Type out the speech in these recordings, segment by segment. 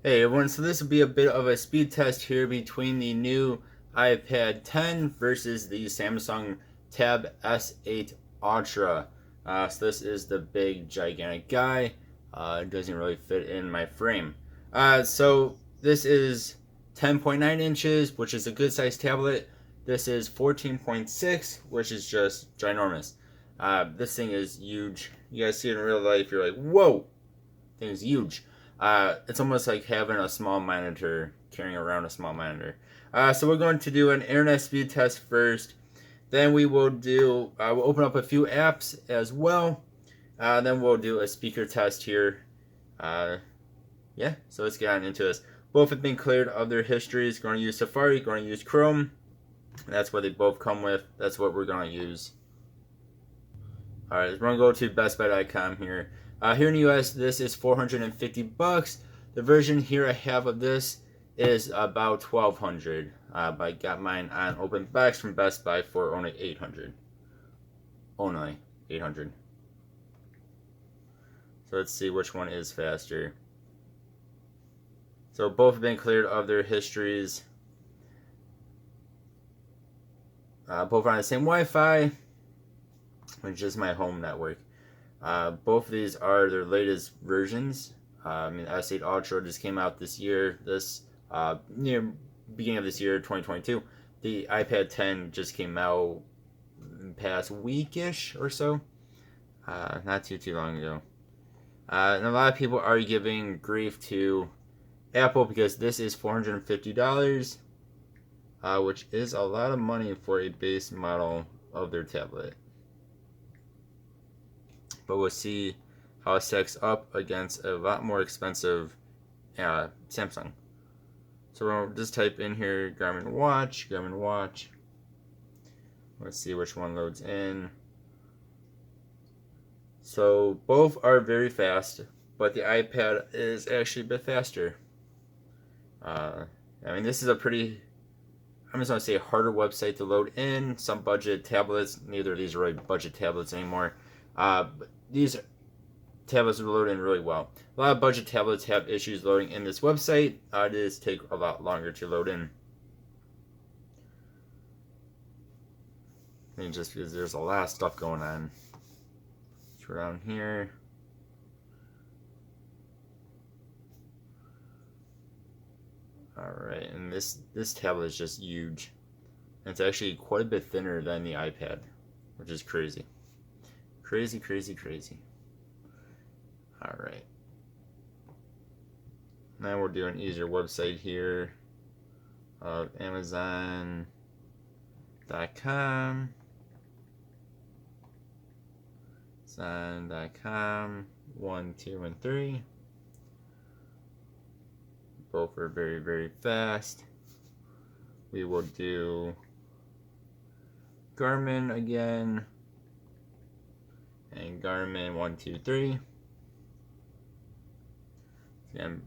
Hey everyone, so this will be a bit of a speed test here between the new iPad 10 versus the Samsung Tab S8 Ultra. So this is the big gigantic guy. It doesn't really fit in my frame. So this is 10.9 inches, which is a good sized tablet. This is 14.6, which is just ginormous. This thing is huge. You guys see it in real life, you're like, whoa, thing's huge. It's almost like having a small monitor, carrying around a small monitor. So we're going to do an internet speed test first. Then we will do, we'll open up a few apps as well. Then we'll do a speaker test here. Uh, yeah, so let's get on into this. Both have been cleared of their histories. Going to use Safari, going to use Chrome. That's what they both come with. That's what we're going to use. Alright, we're going to go to bestbuy.com here. Here in the US, this is $450. The version here I have of this is about $1,200. But I got mine on open box from Best Buy for only $800. Only $800. So let's see which one is faster. So both have been cleared of their histories. Both are on the same Wi-Fi, which is my home network. Both of these are their latest versions. S8 Ultra just came out this year. Near beginning of this year, 2022. The iPad 10 just came out in the past weekish or so. Not too long ago. And a lot of people are giving grief to Apple because this is $450, which is a lot of money for a base model of their tablet. But we'll see how it stacks up against a lot more expensive Samsung. So we'll just type in here Garmin Watch. Let's see which one loads in. So both are very fast, but the iPad is actually a bit faster. This is a pretty, I'm just going to say, harder website to load in. Some budget tablets, neither of these are really budget tablets anymore. But these tablets will load in really well. A lot of budget tablets have issues loading in this website. It does take a lot longer to load in. I think just because there's a lot of stuff going on. It's around here. Alright, and this tablet is just huge. And it's actually quite a bit thinner than the iPad, which is crazy. Crazy. Alright. Now we'll do an easier website here of Amazon.com. Amazon.com 1, 2, and 3. Both are very fast. We will do Garmin again. And Garmin 1, 2, 3. Again,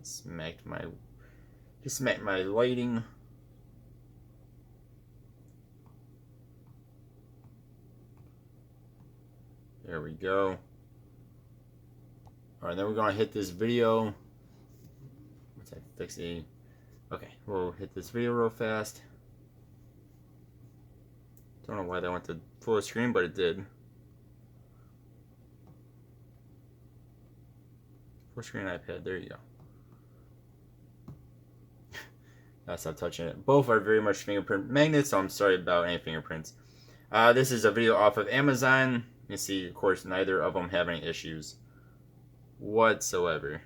smacked my lighting. There we go. Alright, then we're gonna hit this video. Once I fix the, okay, we'll hit this video real fast. Don't know why that went to full screen, but it did. Full screen iPad, there you go. Gotta stop touching it. Both are very much fingerprint magnets, so I'm sorry about any fingerprints. This is a video off of Amazon. You see, of course, neither of them have any issues whatsoever,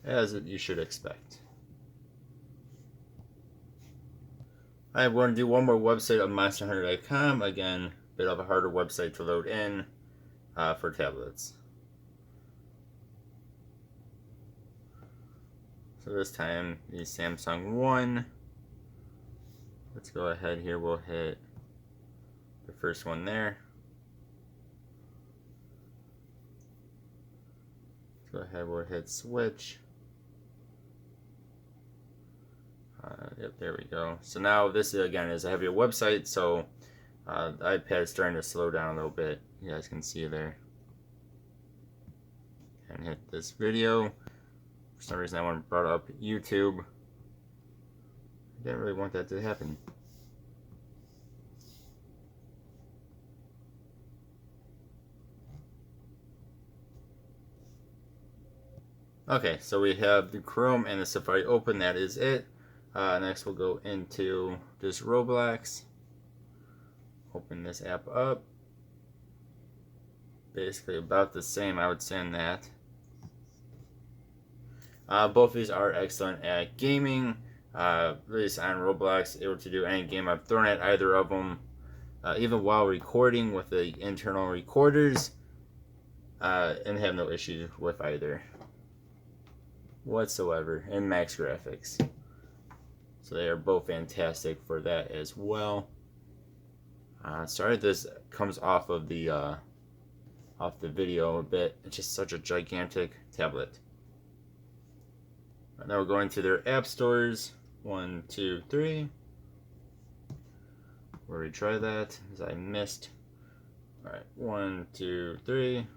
as you should expect. I'm going to do one more website of MonsterHunter.com. Again, a bit of a harder website to load in for tablets. So this time, the Samsung One. Let's go ahead here. We'll hit the first one there. Go ahead, we'll hit switch. Yep, there we go. So now this again is a heavier website, so the iPad is starting to slow down a little bit. You guys can see there. and hit this video. For some reason I want to brought up YouTube. I didn't really want that to happen. Okay, so we have the Chrome and the Safari open. That is it. Next we'll go into just Roblox. Open this app up. Basically about the same, I would say, in that. Both of these are excellent at gaming. Released on Roblox, able to do any game I've thrown at either of them. Even while recording with the internal recorders. And have no issue with either whatsoever, and max graphics, so they are both fantastic for that as well. Sorry this comes off of the video a bit. It's just such a gigantic tablet. Now we're going to their app stores. 1, 2, 3. We'll retry that as I missed. Alright, 1, 2, 3.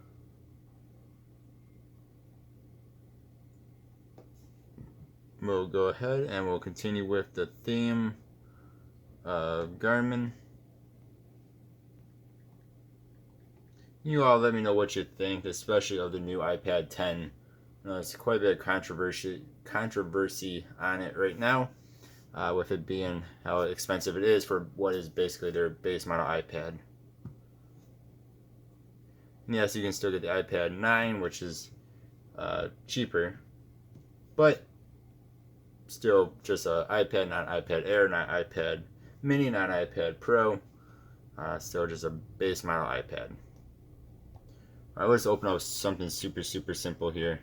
We'll go ahead and we'll continue with the theme of Garmin. You all let me know what you think, especially of the new iPad 10. There's quite a bit of controversy on it right now, with it being how expensive it is for what is basically their base model iPad. And yes, you can still get the iPad 9, which is cheaper, but still just an iPad, not iPad Air, not iPad Mini, not iPad Pro. Still just a base model iPad. Alright, let's open up something super simple here.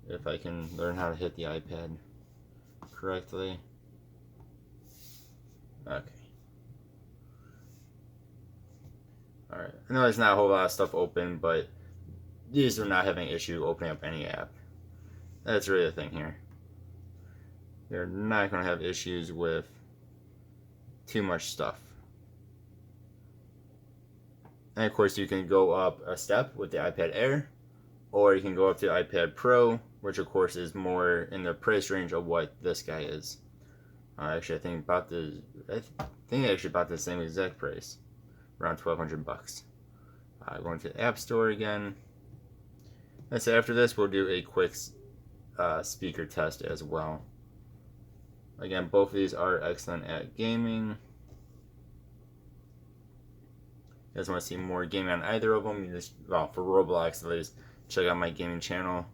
If I can learn how to hit the iPad correctly. Okay. Alright, I know there's not a whole lot of stuff open, but these are not having an issue opening up any app. That's really the thing here. They're not going to have issues with too much stuff. And of course you can go up a step with the iPad Air, or you can go up to the iPad Pro, which of course is more in the price range of what this guy is. Actually, I think about the same exact price, around $1,200. Going to the App Store again. And so after this, we'll do a quick speaker test as well. Again, both of these are excellent at gaming. If you guys want to see more gaming on either of them, you just, well, for Roblox at least, check out my gaming channel,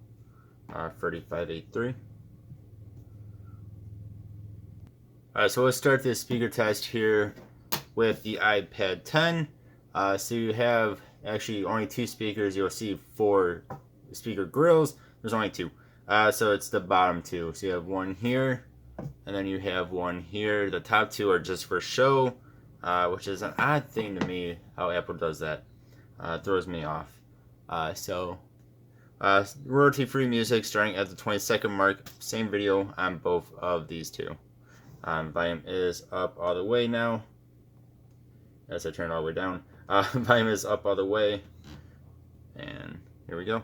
3583. Alright, so let's start this speaker test here with the iPad 10. So you have actually only 2 speakers. You'll see 4 speaker grills. There's only 2. So it's the bottom 2. So you have one here, and then you have one here. The top 2 are just for show, which is an odd thing to me how Apple does that. Throws me off. Royalty-free music starting at the 20-second mark. Same video on both of these 2. Volume is up all the way now. As I turn it all the way down. Volume is up all the way. And here we go.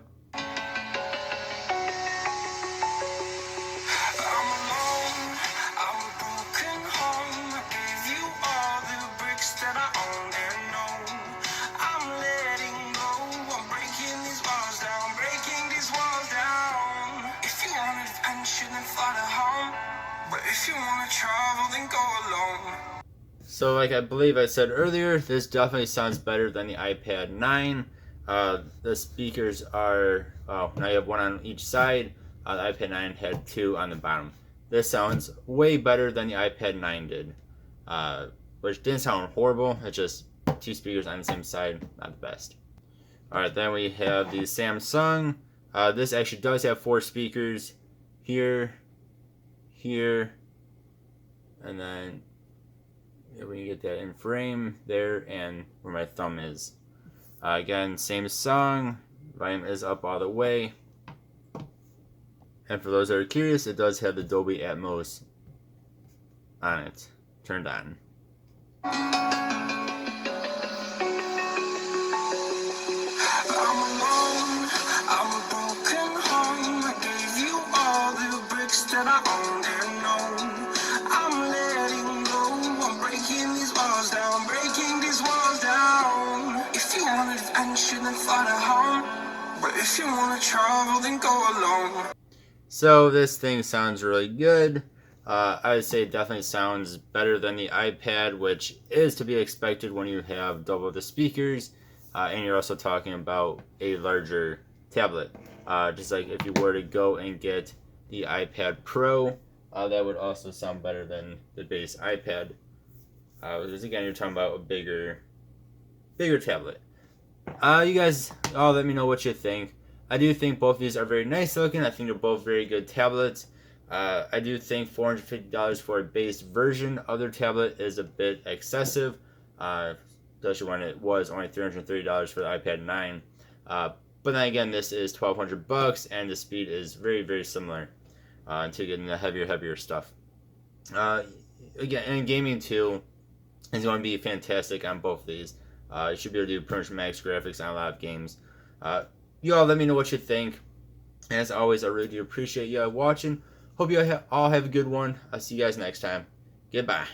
So like I believe I said earlier, this definitely sounds better than the iPad 9. The speakers are, now you have one on each side. The iPad 9 had 2 on the bottom. This sounds way better than the iPad 9 did. Which didn't sound horrible, it's just 2 speakers on the same side, not the best. Alright, then we have the Samsung. This actually does have 4 speakers. Here, and then when you get that in frame there, and where my thumb is. Again, same song. Volume is up all the way. And for those that are curious, it does have the Dolby Atmos on it, turned on. I'm that I owned and known. I'm letting go. I'm breaking these walls down, breaking these walls down. If you want adventure, then fly to home. But if you want to travel, then go alone. So this thing sounds really good. I would say it definitely sounds better than the iPad, which is to be expected when you have double the speakers, and you're also talking about a larger tablet. Just like if you were to go and get the iPad Pro, that would also sound better than the base iPad. Because again, you're talking about a bigger tablet. You guys all let me know what you think. I do think both of these are very nice looking. I think they're both very good tablets. I do think $450 for a base version of their tablet is a bit excessive, especially when it was only $330 for the iPad 9. But then again, this is $1,200 and the speed is very, very similar to getting the heavier stuff. Again, and gaming too is going to be fantastic on both of these. You should be able to do pretty much max graphics on a lot of games. You all let me know what you think. And as always, I really do appreciate you watching. Hope you all have a good one. I'll see you guys next time. Goodbye.